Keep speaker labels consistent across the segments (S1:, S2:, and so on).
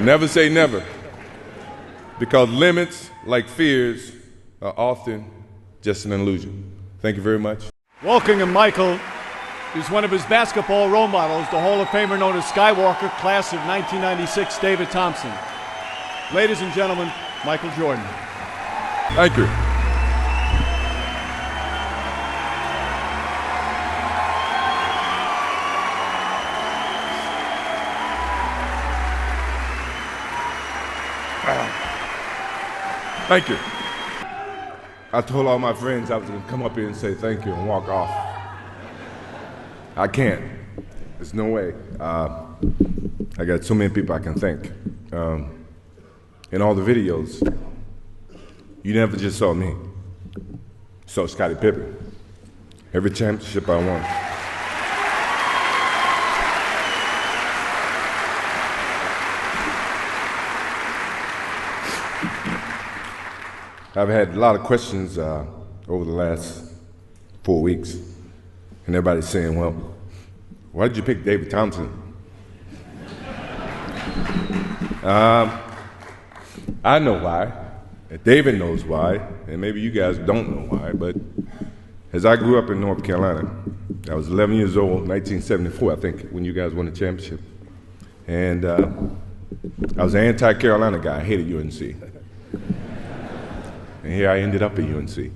S1: Never say never. Because limits, like fears, are often just an illusion. Thank you very much.
S2: Welcoming Michael is one of his basketball role models, the Hall of Famer known as Skywalker, class of 1996, David Thompson. Ladies and gentlemen, Michael Jordan.
S1: Thank you. Thank you. I told all my friends I was going to come up here and say thank you and walk off. I can't. There's no way. I got so many people I can thank. In all the videos, you never just saw me. You saw Scottie Pippen. Every championship I won. I've had a lot of questions over the last 4 weeks, and everybody's saying, well, why did you pick David Thompson? I know why. David knows why, and maybe you guys don't know why, but as I grew up in North Carolina, I was 11 years old, 1974, I think, when you guys won the championship. And I was an anti-Carolina guy. I hated UNC. And here I ended up at UNC.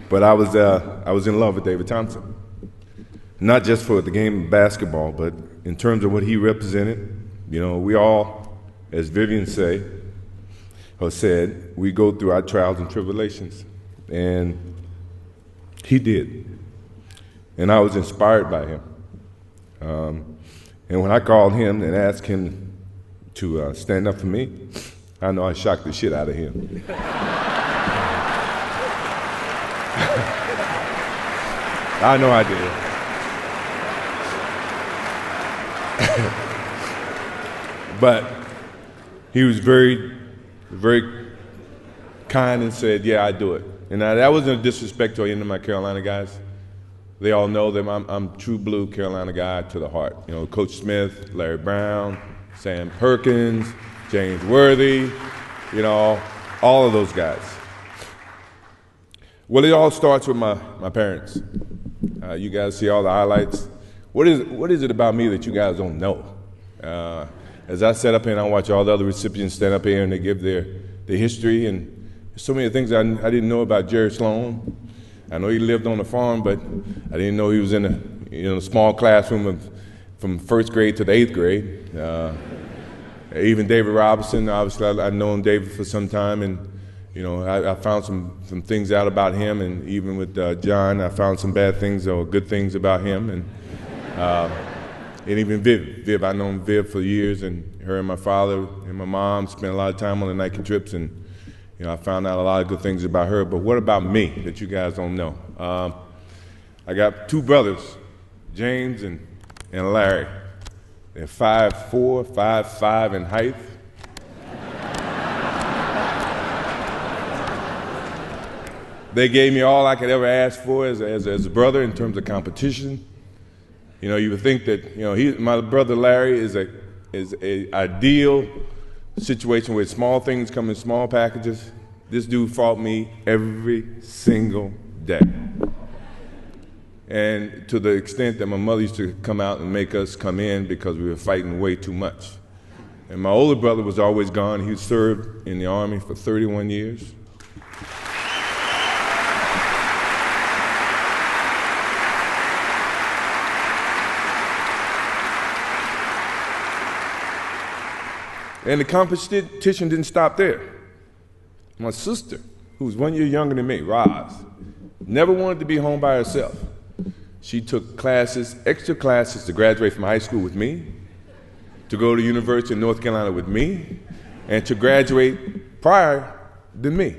S1: But I was in love with David Thompson. Not just for the game of basketball, but in terms of what he represented. You know, we all, as Vivian said, we go through our trials and tribulations. And he did. And I was inspired by him. And when I called him and asked him to stand up for me, I know I shocked the shit out of him. I know I did. But he was very, very kind and said, yeah, I do it. And that wasn't a disrespect to any of my Carolina guys. They all know that I'm true blue Carolina guy to the heart. You know, Coach Smith, Larry Brown, Sam Perkins, James Worthy, you know, all of those guys. Well, it all starts with my parents. You guys see all the highlights. What is it about me that you guys don't know? As I sat up here and I watch all the other recipients stand up here and they give their history, and so many things I didn't know about Jerry Sloan. I know he lived on a farm, but I didn't know he was in a small classroom from first grade to the 8th grade. Even David Robinson, obviously I've known David for some time, and you know, I found some things out about him, and even with John, I found some bad things or good things about him, and even Viv, I've known Viv for years, and her and my father and my mom spent a lot of time on the Nike trips, and you know, I found out a lot of good things about her. But what about me that you guys don't know? I got two brothers, James and Larry. They're 5'4", 5'5" in height. They gave me all I could ever ask for as a brother in terms of competition. You know, you would think that, you know, my brother Larry is a ideal situation where small things come in small packages. This dude fought me every single day. And to the extent that my mother used to come out and make us come in because we were fighting way too much. And my older brother was always gone. He served in the Army for 31 years. And the competition didn't stop there. My sister, who was 1 year younger than me, Roz, never wanted to be home by herself. She took classes, extra classes, to graduate from high school with me, to go to University of North Carolina with me, and to graduate prior than me.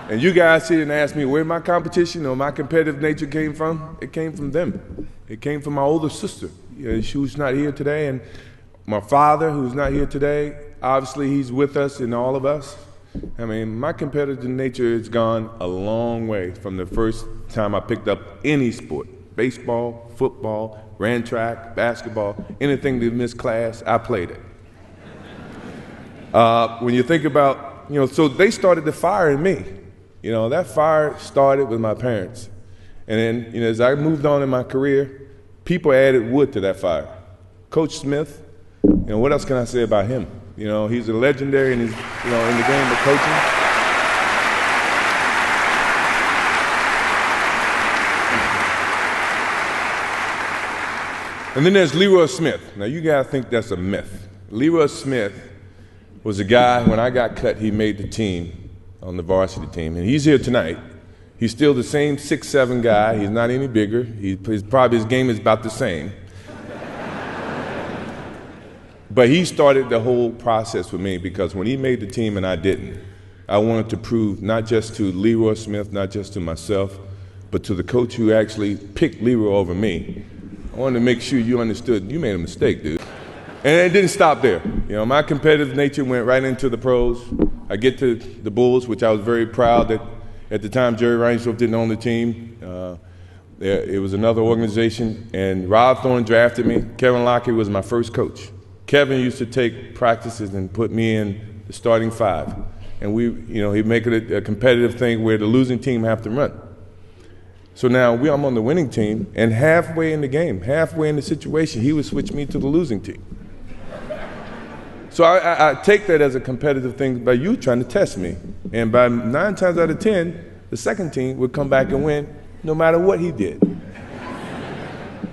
S1: And you guys sit and ask me where my competition or my competitive nature came from. It came from them. It came from my older sister. She was not here today, and my father, who's not here today, obviously he's with us and all of us. I mean, my competitive nature has gone a long way from the first time I picked up any sport. Baseball, football, ran track, basketball, anything that missed class, I played it. When you think about, so they started the fire in me. That fire started with my parents. And then, as I moved on in my career, people added wood to that fire. Coach Smith, what else can I say about him? He's a legendary in his, in the game of coaching. And then there's Leroy Smith. Now you gotta think that's a myth. Leroy Smith was a guy, when I got cut, he made the team on the varsity team. And he's here tonight. He's still the same 6'7" guy. He's not any bigger. Probably his game is about the same. But he started the whole process with me because when he made the team and I didn't, I wanted to prove not just to Leroy Smith, not just to myself, but to the coach who actually picked Leroy over me. I wanted to make sure you understood you made a mistake, dude. And it didn't stop there. My competitive nature went right into the pros. I get to the Bulls, which I was very proud that at the time Jerry Reinsdorf didn't own the team. It was another organization, and Rob Thorne drafted me. Kevin Lockett was my first coach. Kevin used to take practices and put me in the starting five. And he'd make it a competitive thing where the losing team have to run. So now I'm on the winning team, and halfway in the game, halfway in the situation, he would switch me to the losing team. So I take that as a competitive thing by you trying to test me. And by 9 times out of 10, the second team would come back and win no matter what he did.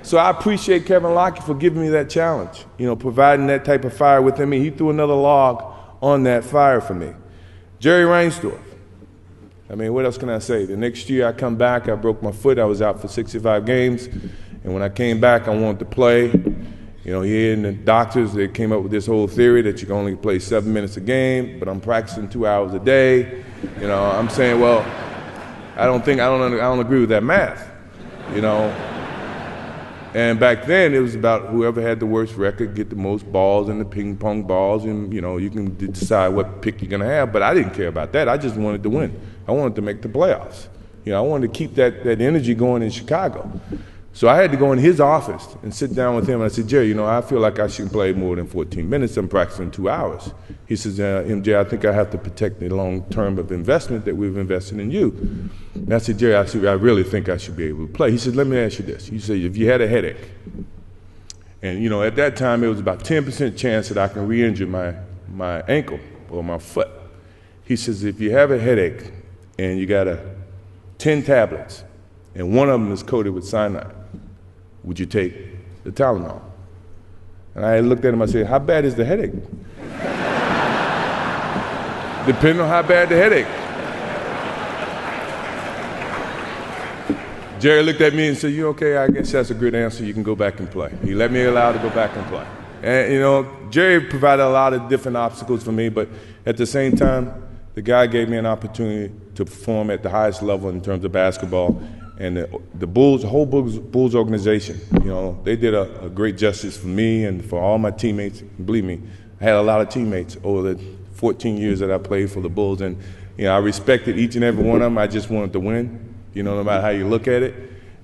S1: So I appreciate Kevin Lockett for giving me that challenge, providing that type of fire within me. He threw another log on that fire for me. Jerry Reinsdorf. What else can I say? The next year I come back, I broke my foot. I was out for 65 games. And when I came back, I wanted to play. He and the doctors, they came up with this whole theory that you can only play 7 minutes a game, but I'm practicing 2 hours a day. I'm saying, well, I don't agree with that math, And back then, it was about whoever had the worst record get the most balls in the ping pong balls, and you can decide what pick you're gonna have. But I didn't care about that. I just wanted to win. I wanted to make the playoffs. I wanted to keep that energy going in Chicago. So I had to go in his office and sit down with him. And I said, Jerry, I feel like I shouldn't play more than 14 minutes. I'm practicing 2 hours. He says, MJ, I think I have to protect the long term of investment that we've invested in you. And I said, Jerry, I really think I should be able to play. He said, let me ask you this. He said, if you had a headache, and at that time it was about 10% chance that I can re-injure my ankle or my foot. He says, if you have a headache and you got 10 tablets and one of them is coated with cyanide, would you take the Tylenol? And I looked at him, I said, how bad is the headache? Depending on how bad the headache. Jerry looked at me and said, you okay? I guess that's a good answer. You can go back and play. He let me allow to go back and play. And, Jerry provided a lot of different obstacles for me, but at the same time, the guy gave me an opportunity to perform at the highest level in terms of basketball. And the Bulls, the whole Bulls organization, they did a great justice for me and for all my teammates. Believe me, I had a lot of teammates over the 14 years that I played for the Bulls. And, I respected each and every one of them. I just wanted to win, no matter how you look at it.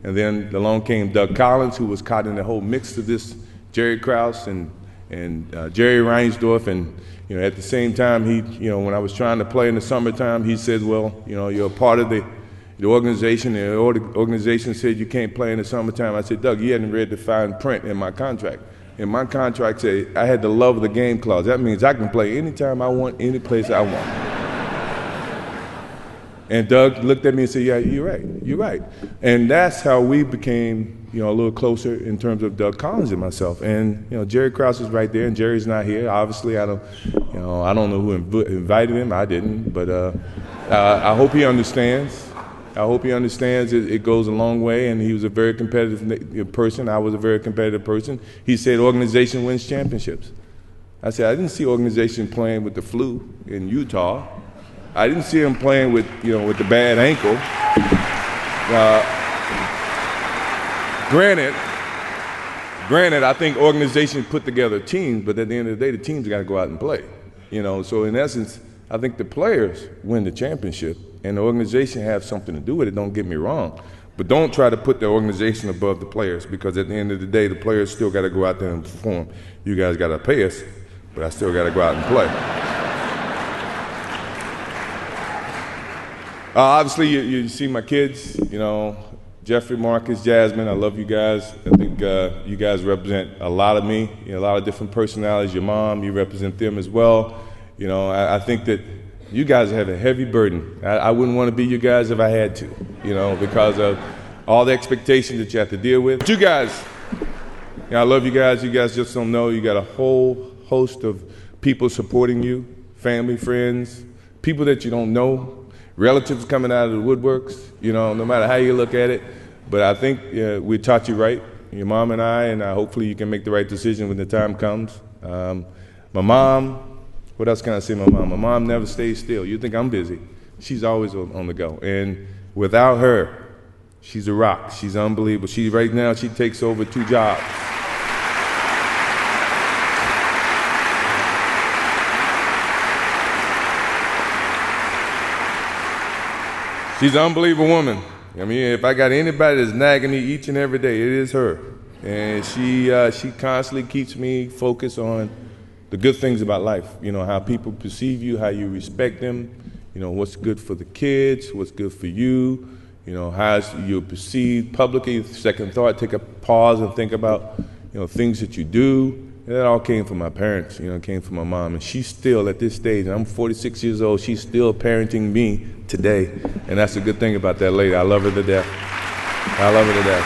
S1: And then along came Doug Collins, who was caught in the whole mix of this, Jerry Krause and Jerry Reinsdorf. And, at the same time, when I was trying to play in the summertime, he said, well, you're a part of the organization, the organization said you can't play in the summertime. I said, Doug, you hadn't read the fine print in my contract. And my contract said I had the love of the game clause. That means I can play anytime I want, any place I want. And Doug looked at me and said, yeah, you're right. And that's how we became, a little closer in terms of Doug Collins and myself. And, Jerry Krause is right there, and Jerry's not here. Obviously, I don't know who invited him. I didn't, but I hope he understands. I hope he understands it goes a long way, and he was a very competitive person. I was a very competitive person. He said organization wins championships. I said, I didn't see organization playing with the flu in Utah. I didn't see him playing with, with the bad ankle. Granted, I think organizations put together teams, but at the end of the day, the teams got to go out and play. So in essence, I think the players win the championship, and the organization have something to do with it, don't get me wrong. But don't try to put the organization above the players, because at the end of the day, the players still got to go out there and perform. You guys got to pay us, but I still got to go out and play. Obviously, you see my kids, Jeffrey, Marcus, Jasmine, I love you guys. I think you guys represent a lot of me, a lot of different personalities. Your mom, you represent them as well. I think that you guys have a heavy burden. I wouldn't want to be you guys if I had to, because of all the expectations that you have to deal with. But you guys, I love you guys. You guys just don't know. You got a whole host of people supporting you, family, friends, people that you don't know. Relatives coming out of the woodworks, no matter how you look at it. But I think we taught you right, your mom and hopefully you can make the right decision when the time comes. My mom, what else can I say my mom? My mom never stays still. You think I'm busy. She's always on the go. And without her, she's a rock. She's unbelievable. Right now, she takes over 2 jobs. She's an unbelievable woman. If I got anybody that's nagging me each and every day, it is her. And she constantly keeps me focused on the good things about life. How people perceive you, how you respect them, what's good for the kids, what's good for you, how you're perceived publicly, second thought, take a pause and think about, things that you do. And that all came from my parents, came from my mom. And she's still at this stage, and I'm 46 years old, she's still parenting me today. And that's a good thing about that lady. I love her to death. I love her to death.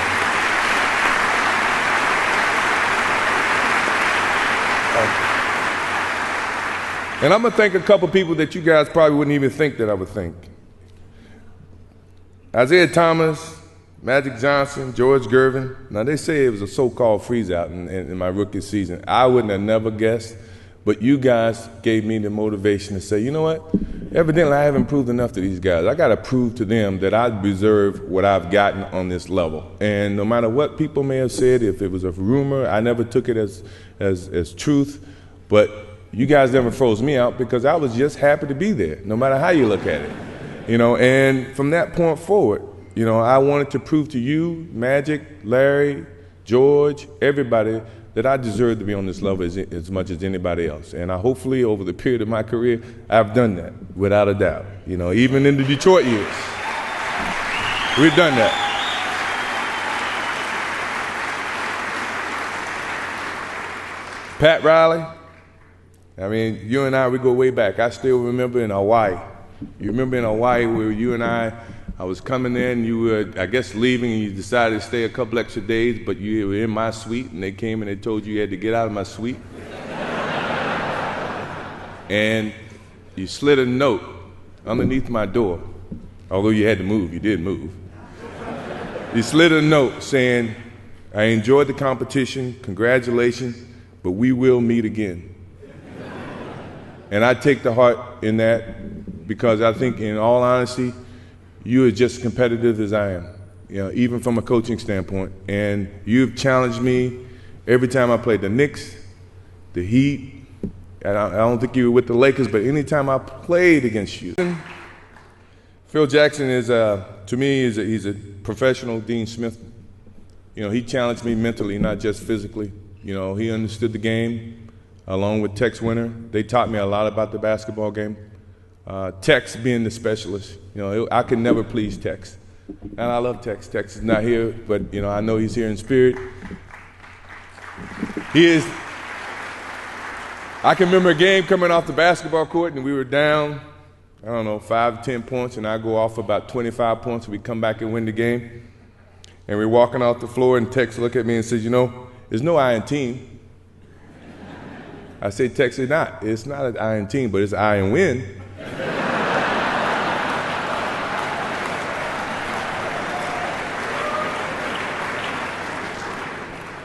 S1: And I'm going to thank a couple people that you guys probably wouldn't even think that I would thank. Isaiah Thomas, Magic Johnson, George Gervin. Now, they say it was a so-called freeze-out in my rookie season. I wouldn't have never guessed, but you guys gave me the motivation to say, you know what? Evidently, I haven't proved enough to these guys. I got to prove to them that I deserve what I've gotten on this level. And no matter what people may have said, if it was a rumor, I never took it as truth. But you guys never froze me out because I was just happy to be there, no matter how you look at it. And from that point forward, I wanted to prove to you, Magic, Larry, George, everybody, that I deserve to be on this level as much as anybody else. And hopefully, over the period of my career, I've done that, without a doubt. Even in the Detroit years, we've done that. Pat Riley, you and I, we go way back. I still remember in Hawaii. You remember in Hawaii where you and I was coming in, you were, I guess, leaving, and you decided to stay a couple extra days, but you were in my suite, and they came and they told you had to get out of my suite. And you slid a note underneath my door, although you had to move, you did move. You slid a note saying, I enjoyed the competition, congratulations, but we will meet again. And I take the heart in that because I think, in all honesty, you are just as competitive as I am, even from a coaching standpoint. And you've challenged me every time I played the Knicks, the Heat. I don't think you were with the Lakers, but anytime I played against you. Phil Jackson is, to me, he's a professional Dean Smith. He challenged me mentally, not just physically. He understood the game, along with Tex Winter. They taught me a lot about the basketball game. Tex being the specialist, I could never please Tex. And I love Tex. Tex is not here, but I know he's here in spirit. He is. I can remember a game coming off the basketball court, and we were down, 5 to 10 points, and I go off about 25 points, and we come back and win the game. And we're walking off the floor, and Tex looked at me and says, there's no I in team. I say, Tex, it's not an I in team, but it's I in win.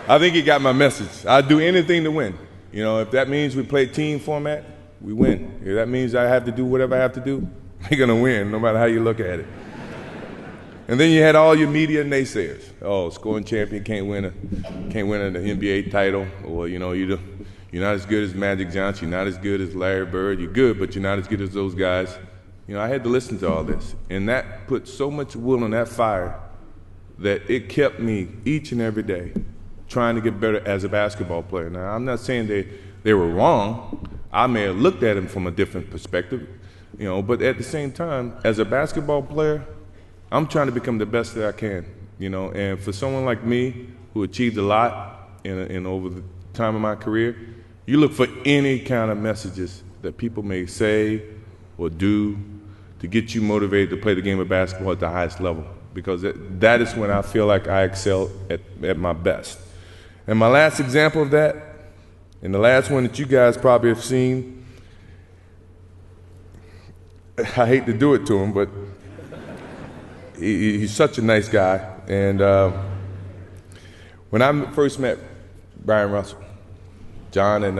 S1: I think he got my message. I'd do anything to win. If that means we play team format, we win. If that means I have to do whatever I have to do, we're going to win, no matter how you look at it. And then you had all your media naysayers. Oh, scoring champion can't win an NBA title, or you're not as good as Magic Johnson, you're not as good as Larry Bird. You're good, but you're not as good as those guys. I had to listen to all this, and that put so much wood on that fire that it kept me each and every day trying to get better as a basketball player. Now, I'm not saying they were wrong. I may have looked at them from a different perspective, You know, but at the same time, as a basketball player, I'm trying to become the best that I can, you know, and for someone like me who achieved a lot in over the time of my career, you look for any kind of messages that people may say or do to get you motivated to play the game of basketball at the highest level, because that is when I feel like I excel at my best. And my last example of that, and the last one that you guys probably have seen, I hate to do it to him, but he's such a nice guy. And when I first met Bryon Russell, John and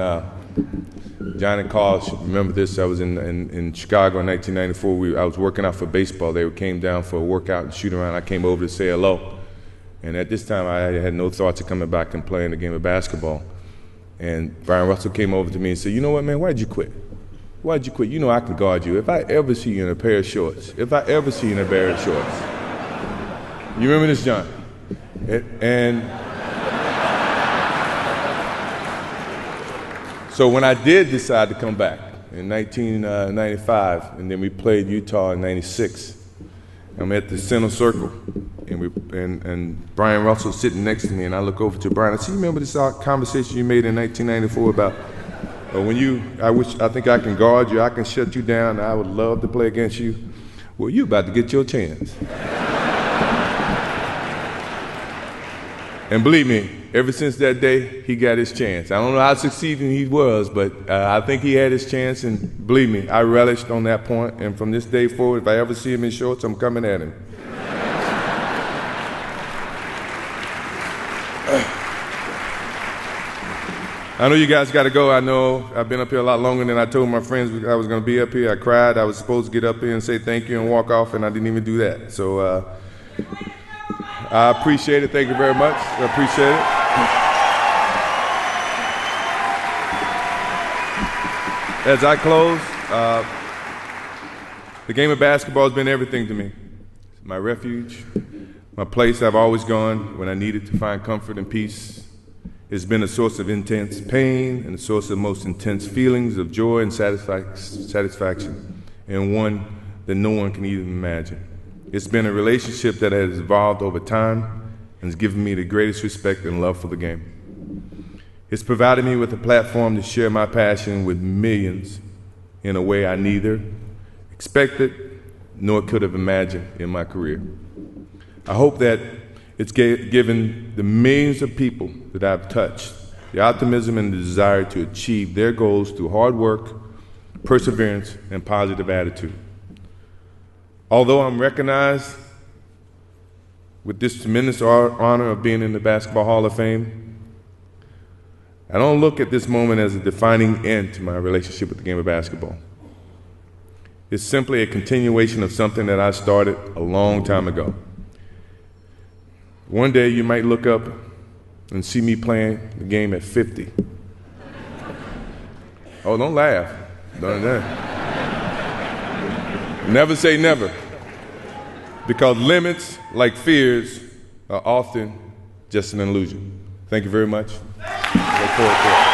S1: Carl should remember this. I was in Chicago in 1994. I was working out for baseball. They came down for a workout and shoot around. I came over to say hello. And at this time, I had no thoughts of coming back and playing the game of basketball. And Bryon Russell came over to me and said, "You know what, man, why'd you quit? Why'd you quit? You know I can guard you. If I ever see you in a pair of shorts, you remember this, John?" And so when I did decide to come back in 1995, and then we played Utah in 96, I'm at the center circle, and Bryon Russell sitting next to me, and I look over to Bryon. I said, "You remember this conversation you made in 1994 about I think I can guard you, I can shut you down, I would love to play against you. Well, you about to get your chance." And believe me, ever since that day, he got his chance. I don't know how succeeding he was, but I think he had his chance, and believe me, I relished on that point, and from this day forward, if I ever see him in shorts, I'm coming at him. I know you guys got to go. I know I've been up here a lot longer than I told my friends I was going to be up here. I cried. I was supposed to get up here and say thank you and walk off, and I didn't even do that. So I appreciate it. Thank you very much. I appreciate it. As I close, the game of basketball has been everything to me. It's my refuge, my place I've always gone when I needed to find comfort and peace. It's been a source of intense pain and a source of most intense feelings of joy and satisfaction, and one that no one can even imagine. It's been a relationship that has evolved over time and has given me the greatest respect and love for the game. It's provided me with a platform to share my passion with millions in a way I neither expected nor could have imagined in my career. I hope that it's given the millions of people that I've touched the optimism and the desire to achieve their goals through hard work, perseverance, and positive attitude. Although I'm recognized with this tremendous honor of being in the Basketball Hall of Fame, I don't look at this moment as a defining end to my relationship with the game of basketball. It's simply a continuation of something that I started a long time ago. One day you might look up and see me playing the game at 50. Oh, don't laugh. Don't laugh. Never say never. Because limits, like fears, are often just an illusion. Thank you very much. Look forward to it.